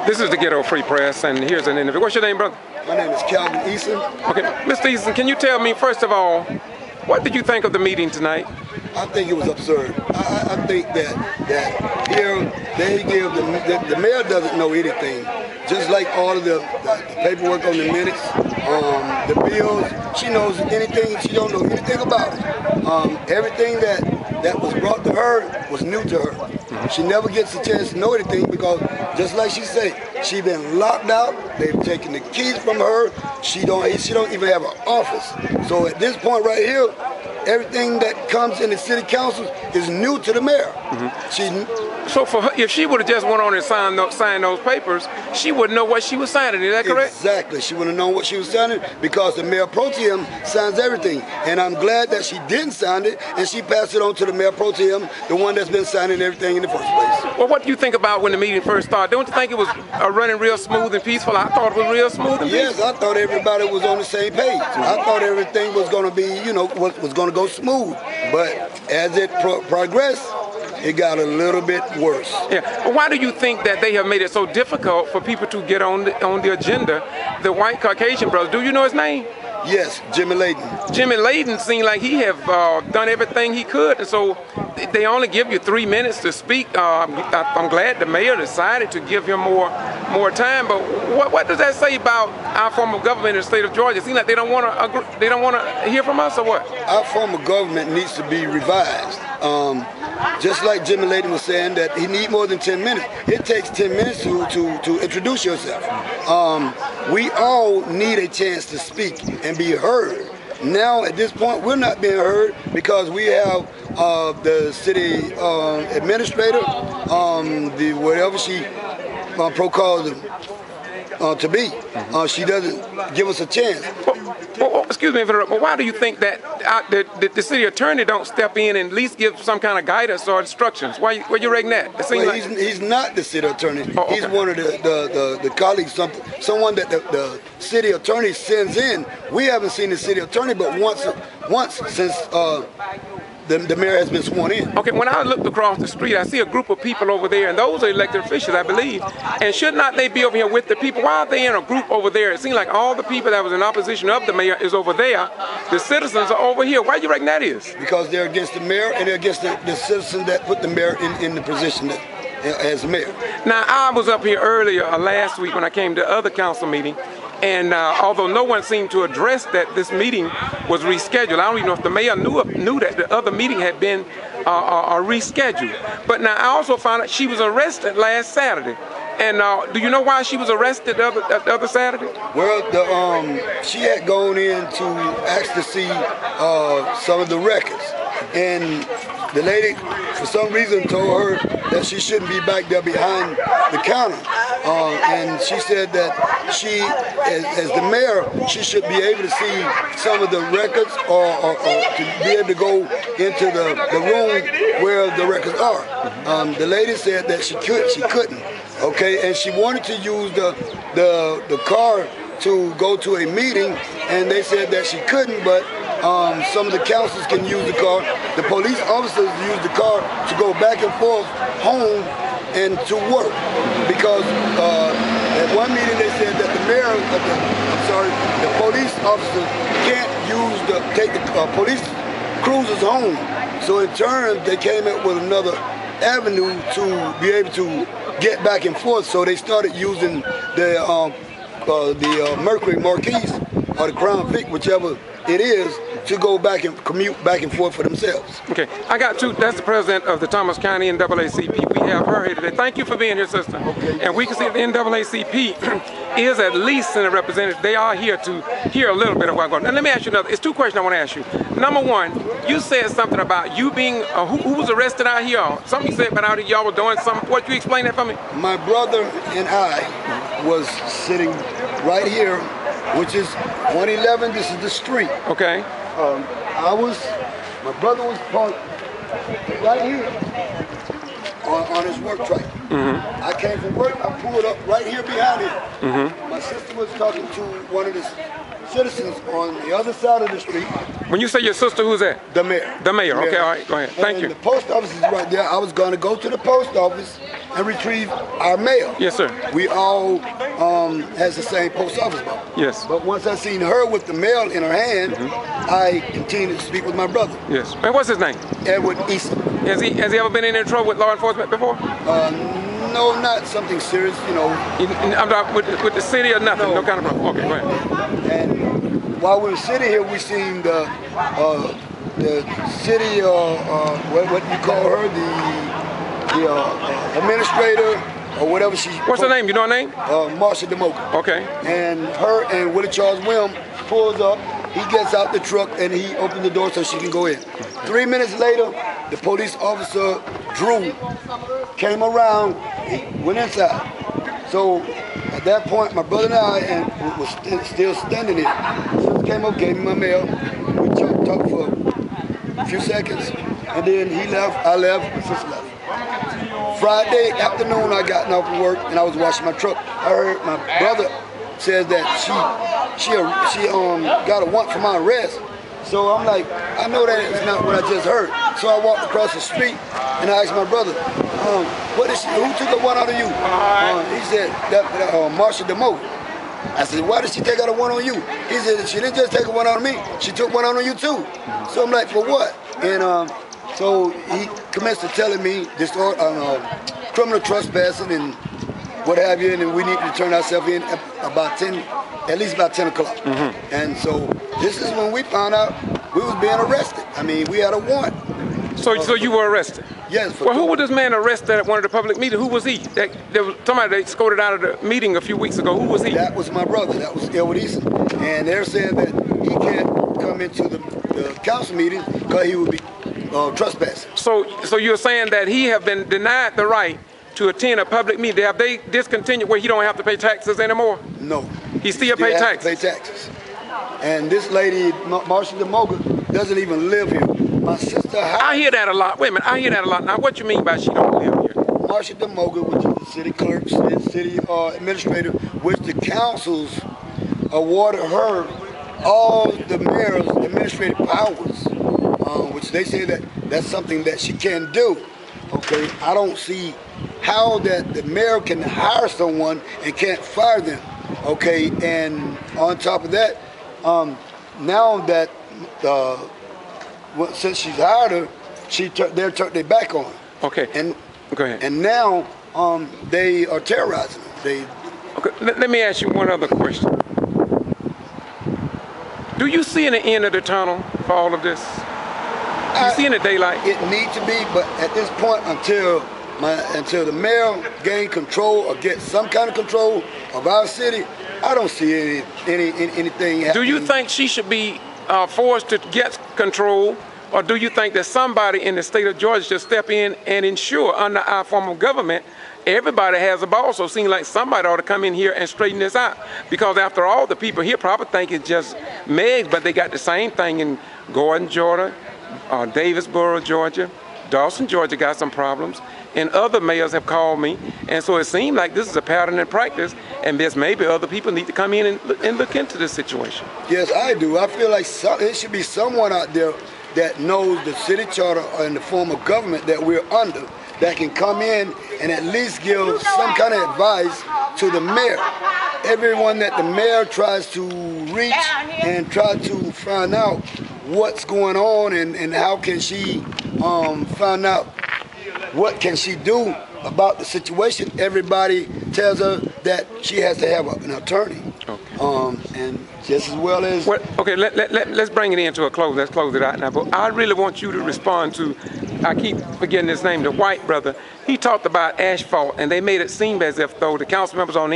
This is the Ghetto Free Press, and here's an interview. What's your name, brother? My name is Calvin Eason. Okay, Mr. Eason, can you tell me, first of all, what did you think of the meeting tonight? I think it was absurd. I think that here they give the mayor doesn't know anything. Just like all of the paperwork on the minutes, the bills, she knows anything. She don't know anything about it. Everything that was brought to her was new to her. She never gets a chance to know anything because, just like she said, she been locked out. They've taken the keys from her. She don't even have an office. So at this point right here, everything that comes in the city council is new to the mayor. So for her, if she would have just went on and signed those papers, she wouldn't know what she was signing. Is that correct? Exactly. She wouldn't know what she was signing because the mayor pro tem signs everything. And I'm glad that she didn't sign it and she passed it on to the mayor pro tem, the one that's been signing everything in the first place. Well, what do you think about when the meeting first started? Don't you think it was running real smooth and peaceful? I thought it was real smooth and peaceful. Yes, I thought everybody was on the same page. I thought everything was going to be, was going to go smooth. But as it progressed, it got a little bit worse. Yeah. Well, why do you think that they have made it so difficult for people to get on the agenda? The white Caucasian brother, do you know his name? Yes, Jimmy Layden. Jimmy Layden seemed like he have done everything he could, and so they only give you 3 minutes to speak. I'm glad the mayor decided to give him more time. But what does that say about our form of government in the state of Georgia? It seems like they don't want to hear from us, or what? Our form of government needs to be revised. Just like Jimmy Layden was saying that he need more than 10 minutes. It takes 10 minutes to introduce yourself. We all need a chance to speak and be heard. Now, at this point, we're not being heard because we have the city administrator, whatever she proclaims to be. She doesn't give us a chance. Well, excuse me, but why do you think that the city attorney don't step in and at least give some kind of guidance or instructions? Why you rating that? Well, he's not the city attorney. Oh, okay. He's one of the colleagues, someone that the city attorney sends in. We haven't seen the city attorney but once since the mayor has been sworn in. Okay, when I looked across the street, I see a group of people over there, and those are elected officials, I believe. And should not they be over here with the people? Why are they in a group over there? It seems like all the people that was in opposition of the mayor is over there. The citizens are over here. Why do you reckon that is? Because they're against the mayor and they're against the citizens that put the mayor in the position as mayor. Now, I was up here earlier last week when I came to the other council meeting. And although no one seemed to address that this meeting was rescheduled, I don't even know if the mayor knew that the other meeting had been rescheduled. But now I also found out she was arrested last Saturday. And do you know why she was arrested the other Saturday? Well, she had gone in to ask to see some of the records. And the lady, for some reason, told her that she shouldn't be back there behind the counter. And she said that she, as the mayor, she should be able to see some of the records or to be able to go into the room where the records are. The lady said that she couldn't. Okay, and she wanted to use the car to go to a meeting, and they said that she couldn't, but some of the councilors can use the car. The police officers use the car to go back and forth home and to work. Because at one meeting they said that the mayor, the police officers can't take the police cruisers home. So in turn, they came up with another avenue to be able to get back and forth. So they started using the Mercury Marquis or the Crown Vic, whichever it is, to go back and commute back and forth for themselves. Okay, I got two. That's the president of the Thomas County NAACP. We have her here today. Thank you for being here, sister. Okay. And we can see that the NAACP is at least in a representative. They are here to hear a little bit of what's going on. Now let me ask you another. It's two questions I want to ask you. Number one, you said something about you being who was arrested out here. Something you said about out here y'all were doing something. What, you explain that for me? My brother and I was sitting right here, which is 111. This is the street. Okay. My brother was parked right here on his work truck. I came from work, I pulled up right here behind him. My sister was talking to one of the citizens on the other side of the street. When you say your sister, who's that? The mayor. The mayor. Okay, all right, go ahead. Thank you. The post office is right there. I was going to go to the post office and retrieve our mail. Yes, sir. We all has the same post office box. Yes. But once I seen her with the mail in her hand, I continued to speak with my brother. Yes. And what's his name? Edward Easton. Has he ever been in any trouble with law enforcement before? No, not something serious, you know. I'm not with the city or nothing. No kind of problem. Okay, go ahead. And while we were sitting here, we seen the city, what you call her, the administrator or whatever she. What's her name? You know her name? Marsha DeMoga. Okay. And her and Willie Charles Williams pulls up. He gets out the truck and he opens the door so she can go in. 3 minutes later, the police officer Drew came around. He went inside. So at that point, my brother and I was still standing there. So he came up, gave me my mail. We talked for a few seconds, and then he left. I left. My sister left. Friday afternoon, I got off from work and I was washing my truck. I heard my brother says that she got a warrant for my arrest. So I'm like, I know that is not what I just heard. So I walked across the street and I asked my brother, who took a warrant out of you? He said, Marsha DeMoga. I said, why did she take out a warrant on you? He said, she didn't just take a warrant on me, she took one on you too. So I'm like, for what? And so he commenced to telling me this criminal trespassing and what have you, and we need to turn ourselves in at least about 10 o'clock. And so this is when we found out we was being arrested. I mean, we had a warrant. So you were arrested? Yes. Well, who was this man arrested at one of the public meetings? Who was he? There was somebody they escorted out of the meeting a few weeks ago. Who was he? That was my brother. That was Edward Easton. And they're saying that he can't come into the council meeting because he would be trespassing. So you're saying that he have been denied the right to attend a public meeting? Have they discontinued where he don't have to pay taxes anymore? No. He still pay taxes? Pay taxes. And this lady, Marsha DeMoga, doesn't even live here. My sister. I hear that a lot. Wait a minute, I hear that a lot. Now, what you mean by she don't live here? Marsha DeMoga, which is the city clerk, city administrator, which the councils awarded her all the mayor's administrative powers, which they say that that's something that she can do. Okay, I don't see how that the mayor can hire someone and can't fire them. Okay, and on top of that, now that since she's hired her, they turned their back on her. Okay. And go ahead. And now they are terrorizing her. Okay. Let me ask you one other question. Do you see an end of the tunnel for all of this? Do you see any daylight? It needs to be, but at this point, until the mayor gain control or get some kind of control of our city, I don't see anything happening. Do you think she should be forced to get control, or do you think that somebody in the state of Georgia should step in and ensure under our form of government everybody has a boss? So it seems like somebody ought to come in here and straighten this out, because after all, the people here probably think it's just Meg, but they got the same thing in Gordon, Georgia, Davisboro, Georgia, Dawson, Georgia got some problems, and other mayors have called me, and so it seems like this is a pattern in practice, and there's maybe other people need to come in and look into this situation. Yes, I do. I feel like it should be someone out there that knows the city charter and the form of government that we're under, that can come in and at least give some kind of advice to the mayor. Everyone that the mayor tries to reach and try to find out what's going on and how can she find out what can she do about the situation. Everybody tells her that she has to have an attorney. Okay. And just as well as... Well, okay, let's bring it into a close. Let's close it out now. But I really want you to respond to, I keep forgetting his name, the white brother. He talked about asphalt, and they made it seem as if, though, the council members on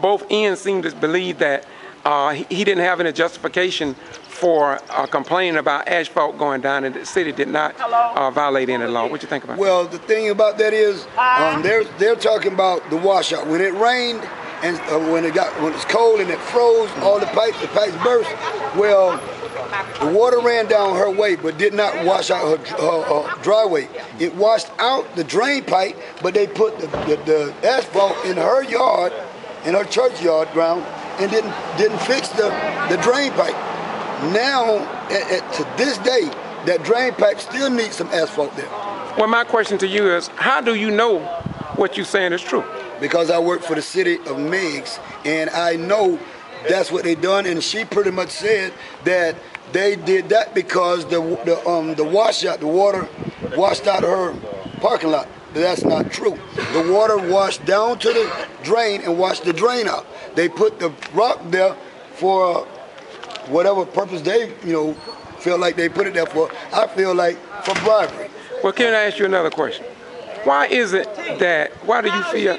both ends seemed to believe that he didn't have any justification for complaining about asphalt going down, and the city did not violate any law. What do you think about that? Well, the thing about that is they're talking about the washout. When it rained and when it's cold and it froze, all the pipes burst. Well, The water ran down her way, but did not wash out her driveway. It washed out the drain pipe, but they put the asphalt in her yard, in her church yard ground, and didn't fix the drain pipe. Now, to this day, that drain pipe still needs some asphalt there. Well, my question to you is, how do you know what you're saying is true? Because I work for the city of Meigs, and I know that's what they done. And she pretty much said that they did that because the washout, the water washed out of her parking lot. But that's not true. The water washed down to the drain and washed the drain out. They put the rock there for whatever purpose they, feel like they put it there for. I feel like for bribery. Well, can I ask you another question? Why do you feel,